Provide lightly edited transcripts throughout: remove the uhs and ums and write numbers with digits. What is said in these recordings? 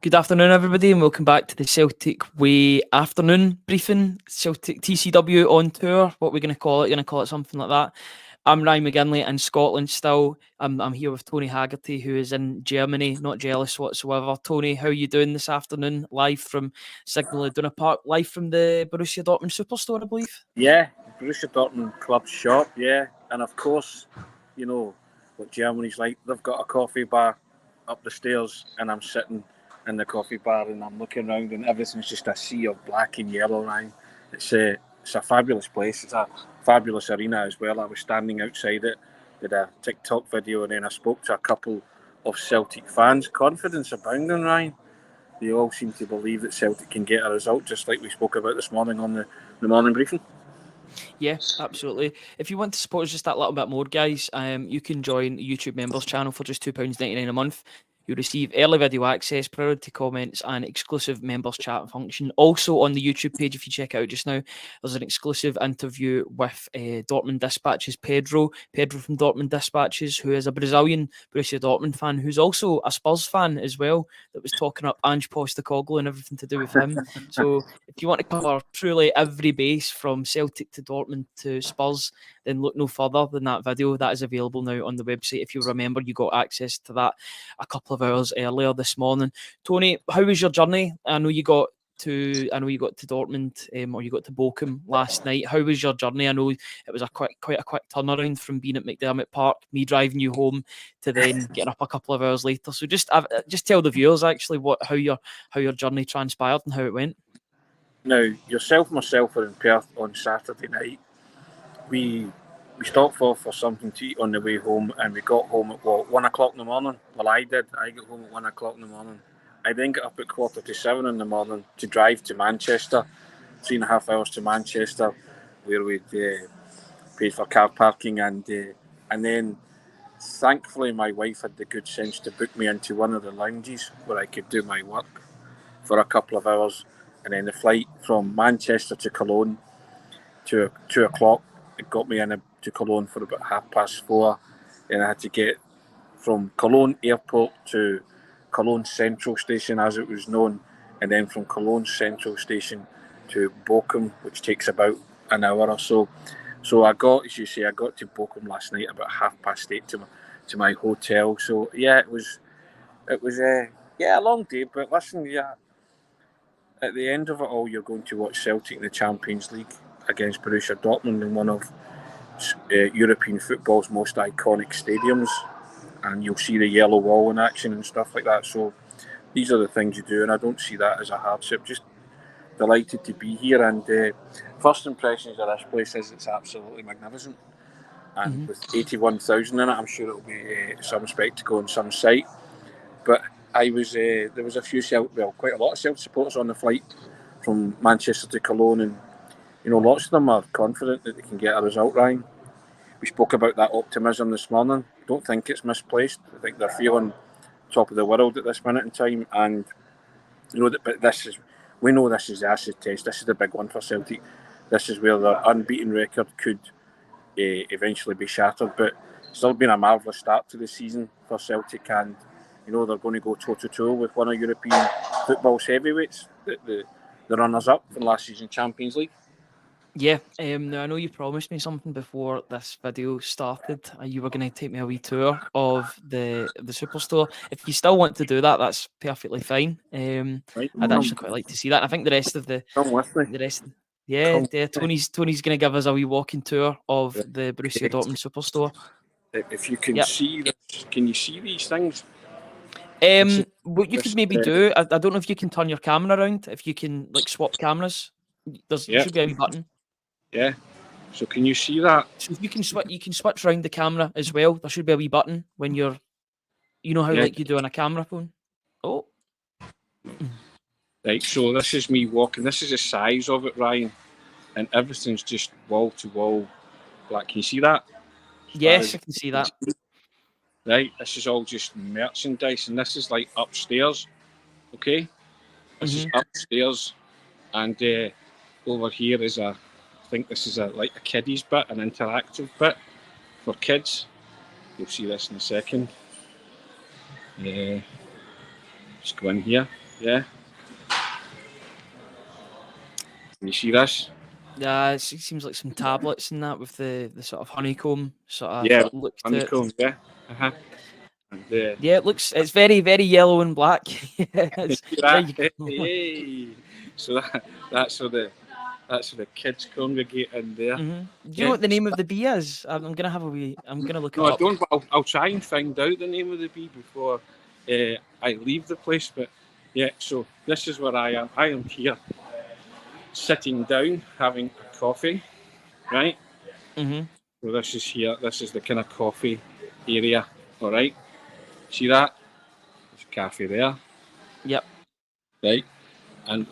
Good afternoon, everybody, and welcome back to the Celtic Way afternoon briefing. Celtic TCW on tour. What we're going to call it? Going to call it something like that. I'm Ryan McGinley in Scotland still. I'm here with Tony Haggerty, who is in Germany. Not jealous whatsoever. Tony, how are you doing this afternoon? Live from Signal Iduna Park, live from the Borussia Dortmund Superstore, I believe. Yeah, Borussia Dortmund club shop. Yeah, and of course, you know what Germany's like. They've got a coffee bar up the stairs, and I'm sitting in the coffee bar, and I'm looking around, and everything's just a sea of black and yellow. Ryan, it's a fabulous place. It's a fabulous arena as well. I was standing outside it, did a TikTok video, and then I spoke to a couple of Celtic fans. Confidence abounding, Ryan. They all seem to believe that Celtic can get a result, just like we spoke about this morning on the morning briefing. Yeah, absolutely. If you want to support us just that little bit more, guys, you can join the YouTube members channel for just £2.99 a month. You'll receive early video access, priority comments, and exclusive members chat function. Also on the YouTube page, if you check it out just now, there's an exclusive interview with Dortmund Dispatches Pedro from Dortmund Dispatches, who is a Brazilian Borussia Dortmund fan, who's also a Spurs fan as well, that was talking up Ange Postecoglou and everything to do with him. So if you want to cover truly every base from Celtic to Dortmund to Spurs, then look no further than that video. That is available now on the website. If you remember, you got access to that a couple of hours earlier this morning. Tony, how was your journey? I know you got to Dortmund, or you got to Bochum last night. How was your journey? I know it was quite a quick turnaround from being at McDermott Park, me driving you home, to then getting up a couple of hours later. So just tell the viewers actually how your journey transpired and how it went. Now, yourself and myself were in Perth on Saturday night. We stopped for something to eat on the way home, and we got home at 1 o'clock in the morning. Well, I did. I got home at 1 o'clock in the morning. I then got up at 7:15 in the morning to drive to Manchester, 3.5 hours to Manchester, where we'd paid for car parking, and then thankfully my wife had the good sense to book me into one of the lounges where I could do my work for a couple of hours, and then the flight from Manchester to Cologne to 2 o'clock. It got me to Cologne for about 4:30, and I had to get from Cologne Airport to Cologne Central Station, as it was known, and then from Cologne Central Station to Bochum, which takes about an hour or so. So I got to Bochum last night about 8:30 to my hotel. So yeah, it was a long day, but listen, yeah, at the end of it all, you're going to watch Celtic in the Champions League against Borussia Dortmund in one of European football's most iconic stadiums, and you'll see the yellow wall in action and stuff like that. So these are the things you do, and I don't see that as a hardship. Just delighted to be here, and first impressions of this place is it's absolutely magnificent, and with 81,000 in it, I'm sure it'll be some spectacle and some sight. But there was quite a lot of Celtic supporters on the flight from Manchester to Cologne, and lots of them are confident that they can get a result, Ryan. We spoke about that optimism this morning. I don't think it's misplaced. I think they're feeling top of the world at this minute in time, and but we know this is the acid test. This is the big one for Celtic. This is where their unbeaten record could eventually be shattered. But it's still been a marvellous start to the season for Celtic, and they're going to go toe-to-toe with one of European football's heavyweights, the runners-up from last season's Champions League. Yeah, now I know you promised me something before this video started. You were going to take me a wee tour of the Superstore. If you still want to do that, that's perfectly fine. Right. I'd actually quite like to see that. I think the rest of Come with me. Tony's going to give us a wee walking tour of the Borussia Dortmund Superstore. If you can see this, can you see these things? What you could maybe do, I don't know if you can turn your camera around. If you can swap cameras, there should be a wee button. Yeah. So can you see that? So if you can switch around the camera as well. There should be a wee button when you're, how you do on a camera phone. Oh. Right. So this is me walking. This is the size of it, Ryan, and everything's just wall to wall black. Can you see that? Yes, I can see that. Right. This is all just merchandise, and this is like upstairs. Okay. This is upstairs, and over here is I think this is like a kiddies bit, an interactive bit for kids. You'll see this in a second. Just go in here. Yeah. Can you see this? Yeah, it seems like some tablets and that with the sort of honeycomb sort of Yeah, look to it. honeycomb. Yeah. Uh-huh. And Yeah, it's very, very yellow and black. Yes, see there that? you go. Hey. So that's where the kids congregate in there. Do you know Yeah. what the name of the bee is? I'm gonna have a wee. I'm gonna look it No, I up. don't. But I'll try and find out the name of the bee before I leave the place. But yeah, so this is where I am. I am here, sitting down, having a coffee. Right. Mm-hmm. So this is here. This is the kind of coffee area. All right. See that? There's a cafe there. Yep. Right. And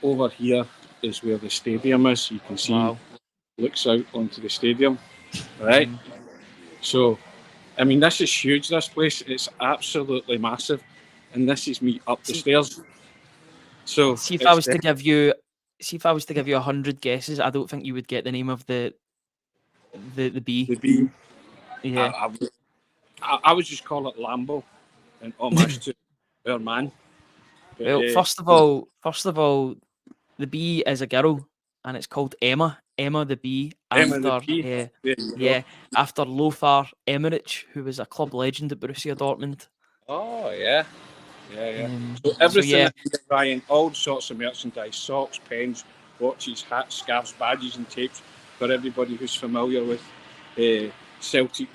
over here is where the stadium is. You can see Wow. looks out onto the stadium. Right. So I mean, this is huge. This place, it's absolutely massive, and this is me up the stairs. So See if I it's was to give you, see if I was to give you 100 guesses, I don't think you would get the name of the bee. the bee. Yeah. I would just call it Lambo, in homage to our man. But, Well, first of all, the bee is a girl, and it's called Emma. Emma the bee, Emma the after bee. There you yeah, go. after Lothar Emmerich, who was a club legend at Borussia Dortmund. Oh yeah, yeah. So So everything yeah, in here, Ryan, all sorts of merchandise: socks, pens, watches, hats, scarves, badges, and tapes for everybody who's familiar with Celtic.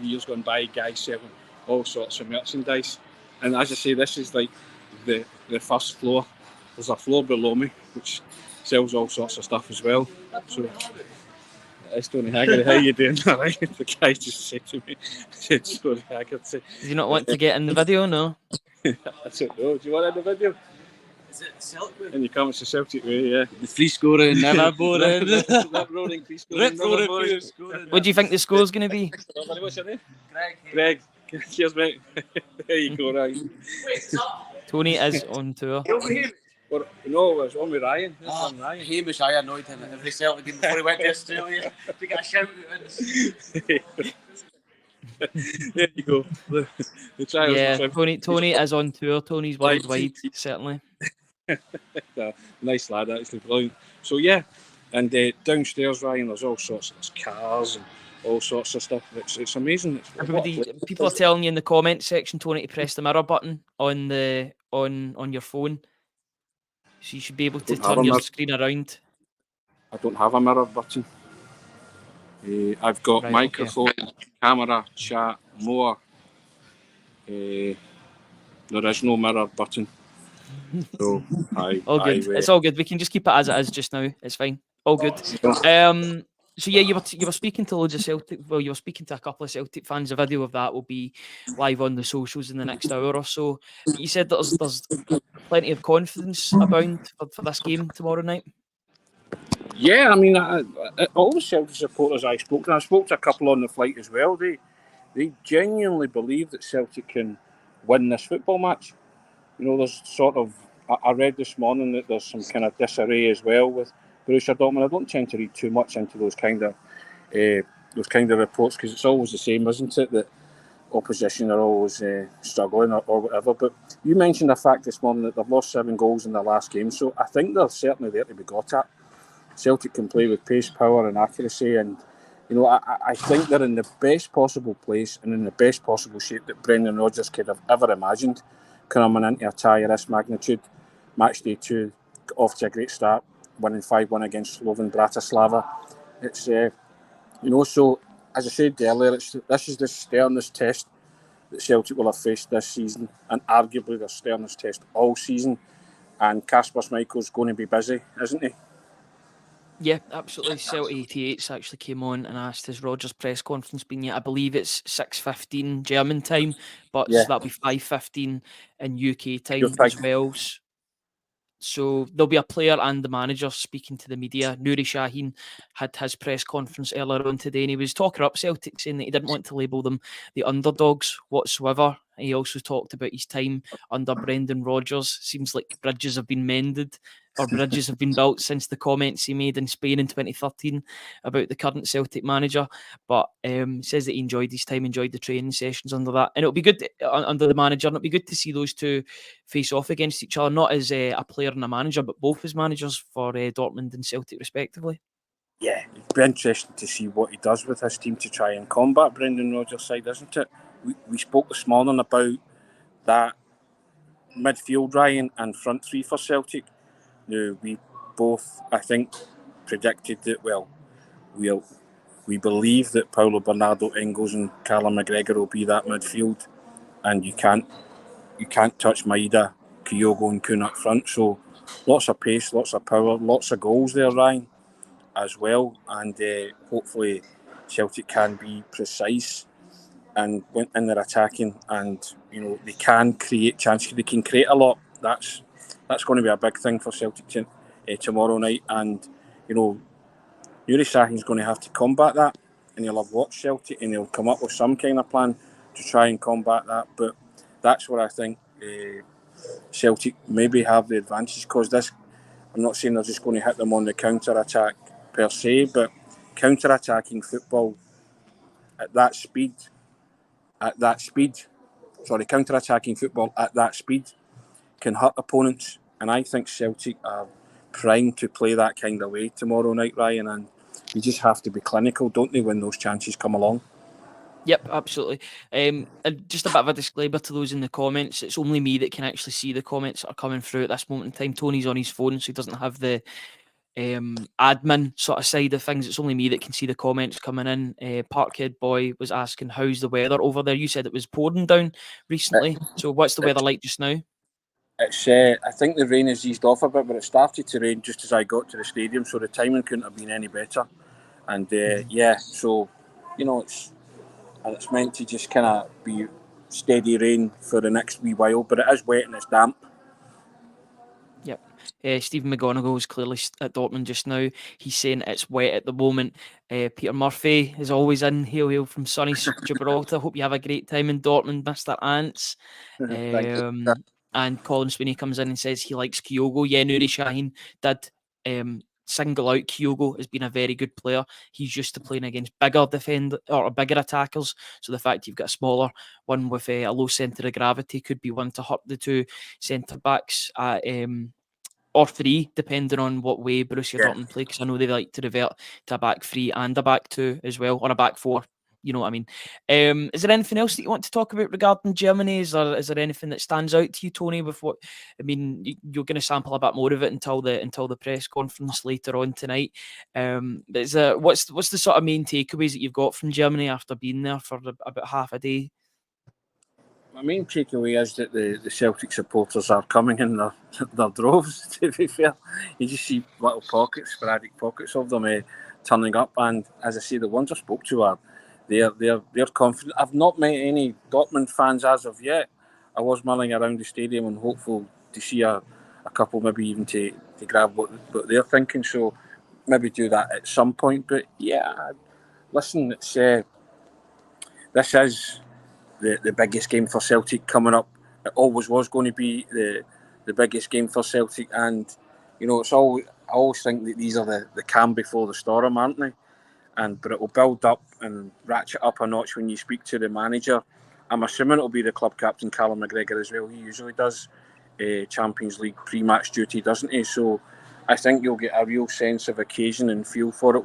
Years gone by, guys selling all sorts of merchandise. And as I say, this is like the first floor. There's a floor below me which sells all sorts of stuff as well. So it's Tony Haggerty. How you doing? All right. The guy just said to me, said Tony Haggerty. do you not want to get in the video? No. I don't know. Do you want in the video? Is it Celtic? And you come to Celtic way, yeah. The free scoring, never boring. Rip roaring, free scoring, Rip never roaring, boring. free scoring. What do you think the score's going to be? What's your name? Greg. Greg. Cheers, mate. There you go, Ryan. Wait, Tony is on tour. over here. Or, no, it's on with Ryan. This Ah, one, Ryan. Hamish, I annoyed him at every Celtic game before he went to Australia to get a shout out. There you go. The trials. Yeah, Tony is on tour. Tony's worldwide, certainly. Nice lad, actually, brilliant. So yeah, and downstairs, Ryan, there's all sorts of cars and all sorts of stuff. It's amazing. People are telling you in the comment section, Tony, to press the mirror button on your phone, so you should be able to turn your screen around. I don't have a mirror button. I've got Right, microphone, camera, chat, more. There is no mirror button. So All good. It's all good. We can just keep it as it is just now. It's fine. All good. So yeah, you were speaking to loads of Celtic. Well, you were speaking to a couple of Celtic fans. A video of that will be live on the socials in the next hour or so. But you said that there's plenty of confidence abound for this game tomorrow night. Yeah, I mean, all the Celtic supporters I spoke to a couple on the flight as well. They genuinely believe that Celtic can win this football match. You know, there's sort of, I read this morning that there's some kind of disarray as well with Borussia Dortmund. I don't tend to read too much into those kind of reports because it's always the same, isn't it? That opposition are always struggling or whatever. But you mentioned the fact this morning that they've lost 7 goals in their last game, so I think they're certainly there to be got at. Celtic can play with pace, power, and accuracy, and you know I think they're in the best possible place and in the best possible shape that Brendan Rodgers could have ever imagined. Coming into a tie of this magnitude, match day 2, off to a great start, winning 5-1 against Slovan Bratislava. It's so as I said earlier, this is the sternest test that Celtic will have faced this season, and arguably the sternest test all season. And Kasper Schmeichel's going to be busy, isn't he? Yeah, absolutely. Celtic 88 actually came on and asked, has Rodgers' press conference been yet? I believe it's 6:15 German time, but Yeah. so that'll be 5:15 in UK time as well. So there'll be a player and the manager speaking to the media. Nouri Sahin had his press conference earlier on today, and he was talking up Celtic, saying that he didn't want to label them the underdogs whatsoever. He also talked about his time under Brendan Rodgers. Seems like bridges have been mended or bridges have been built since the comments he made in Spain in 2013 about the current Celtic manager. But says that he enjoyed his time, enjoyed the training sessions under that, and it'll be good under the manager. And it'll be good to see those two face off against each other, not as a player and a manager, but both as managers for Dortmund and Celtic respectively. Yeah, it'd be interesting to see what he does with his team to try and combat Brendan Rodgers' side, isn't it? We spoke this morning about that midfield, Ryan, and front three for Celtic. Now, we both, I think, predicted that, we believe that Paulo Bernardo, Engels and Callum McGregor will be that midfield, and you can't touch Maeda, Kyogo and Kuhn up front. So lots of pace, lots of power, lots of goals there, Ryan, as well. And hopefully Celtic can be precise and in their attacking, and they can create chances. They can create a lot. That's going to be a big thing for Celtic tomorrow night. And Yuri Sahin's going to have to combat that, and he'll have watched Celtic, and he'll come up with some kind of plan to try and combat that. But that's where I think Celtic maybe have the advantage, because this, I'm not saying they're just going to hit them on the counter-attack per se, but counter-attacking football at that speed, counter-attacking football at that speed can hurt opponents, and I think Celtic are primed to play that kind of way tomorrow night, Ryan, and you just have to be clinical, don't they, when those chances come along? Yep, absolutely. And just a bit of a disclaimer to those in the comments. It's only me that can actually see the comments that are coming through at this moment in time. Tony's on his phone, so he doesn't have the admin sort of side of things. It's only me that can see the comments coming in. Parkhead Boy was asking, how's the weather over there? You said it was pouring down recently. So what's the weather like just now? It's I think the rain has eased off a bit, but it started to rain just as I got to the stadium, so the timing couldn't have been any better. And so it's meant to just kind of be steady rain for the next wee while, but it is wet and it's damp. Yep. Stephen McGonigal is clearly at Dortmund just now. He's saying it's wet at the moment. Peter Murphy is always in. Hail from sunny Gibraltar. Hope you have a great time in Dortmund, Mr. Ants. Thank you. And Colin Sweeney comes in and says he likes Kyogo. Yeah, Nuri Sahin did single out Kyogo as being a very good player. He's used to playing against bigger bigger attackers. So the fact you've got a smaller one with a low centre of gravity could be one to hurt the two centre backs at or three, depending on what way Borussia Dortmund play, because I know they like to revert to a back three and a back two as well, or a back four. You know what I mean? Is there anything else that you want to talk about regarding Germany? Is there anything that stands out to you, Tony? With what I mean, you're going to sample a bit more of it until the press conference later on tonight. But what's the sort of main takeaways that you've got from Germany after being there for about half a day? My main takeaway is that the Celtic supporters are coming in their droves, to be fair. You just see little sporadic pockets of them turning up, and as I say, the ones I spoke to are they're confident. I've not met any Dortmund fans as of yet. I was mulling around the stadium and hopeful to see a couple, maybe even to grab what they're thinking, so maybe do that at some point. But yeah, listen, it's this is the biggest game for Celtic coming up. It always was going to be the biggest game for Celtic, and it's all. I always think that these are the calm before the storm, aren't they? But it will build up and ratchet up a notch when you speak to the manager. I'm assuming it'll be the club captain, Callum McGregor, as well. He usually does Champions League pre-match duty, doesn't he? So I think you'll get a real sense of occasion and feel for it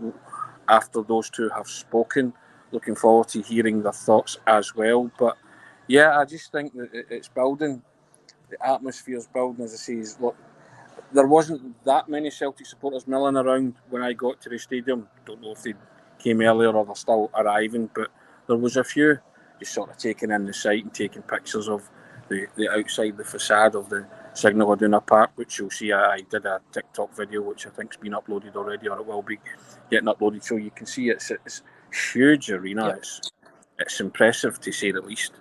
after those two have spoken. Looking forward to hearing their thoughts as well. But yeah, I just think that it's building. The atmosphere's building, as I say. There wasn't that many Celtic supporters milling around when I got to the stadium. Don't know if they came earlier or they're still arriving, but there was a few just sort of taking in the site and taking pictures of the outside, the facade of the Signal Iduna Park, which you'll see. I did a TikTok video, which I think's been uploaded already, or it will be getting uploaded, so you can see it's huge arena. Yep. It's impressive, to say the least.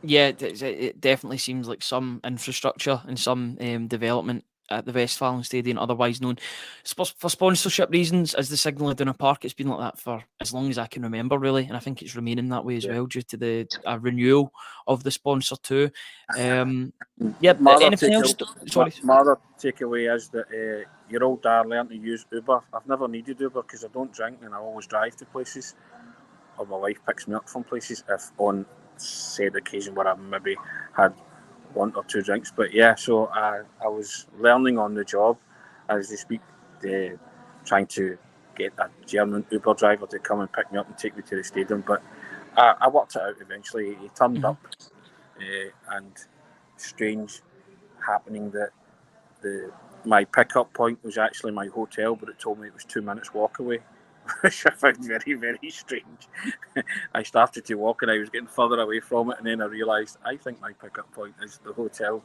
Yeah, it definitely seems like some infrastructure and some development at the Westfalen Stadium, otherwise known for sponsorship reasons as the Signal Iduna Park. It's been like that for as long as I can remember, really, and I think it's remaining that way as well due to the renewal of the sponsor too. Anything else? Sorry. My other takeaway is that your old dad learned to use Uber. I've never needed Uber because I don't drink and I always drive to places, or my wife picks me up from places if on said occasion where I've maybe had 1 or 2 drinks. But yeah, so I was learning on the job as they speak, trying to get a German Uber driver to come and pick me up and take me to the stadium. But I worked it out eventually. He turned up, and strange happening that my pickup point was actually my hotel, but it told me it was 2 minutes walk away, which I found very, very strange. I started to walk and I was getting further away from it, and then I realised I think my pickup point is the hotel.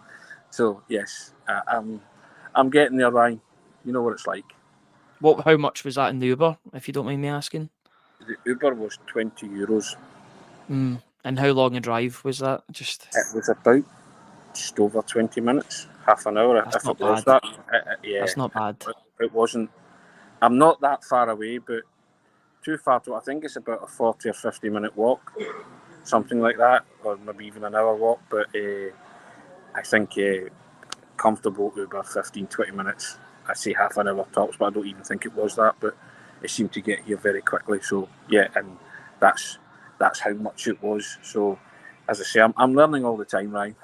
So yes, I'm getting there, Ryan. You know what it's like. How much was that in the Uber, if you don't mind me asking? The Uber was €20. And how long a drive was that? It was about just over 20 minutes, half an hour. That's if not it was bad. that. That's not bad. It wasn't. I'm not that far away, but too far to. I think it's about a 40 or 50 minute walk, something like that, or maybe even an hour walk. But I think comfortable Uber 15-20 minutes. I say half an hour tops, but I don't even think it was that. But it seemed to get here very quickly. So yeah, and that's how much it was. So as I say, I'm learning all the time, Ryan.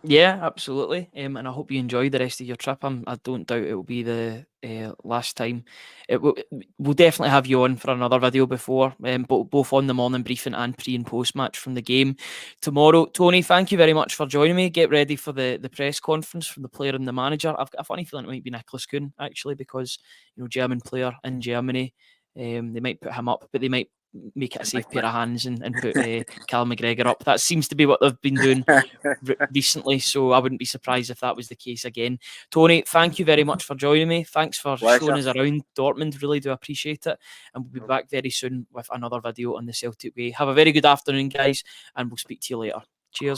Yeah, absolutely. And I hope you enjoy the rest of your trip. I don't doubt it will be the last time. We'll definitely have you on for another video before, both on the morning briefing and pre and post match from the game tomorrow. Tony, thank you very much for joining me. Get ready for the press conference from the player and the manager. I've got a funny feeling it might be Nicholas Kuhn, actually, because German player in Germany. They might put him up, but they might make it a safe pair of hands and put Callum McGregor up. That seems to be what they've been doing recently, so I wouldn't be surprised if that was the case again. Tony, thank you very much for joining me. Thanks for showing us around Dortmund. Really do appreciate it. And we'll be back very soon with another video on the Celtic Way. Have a very good afternoon, guys, and we'll speak to you later. Cheers.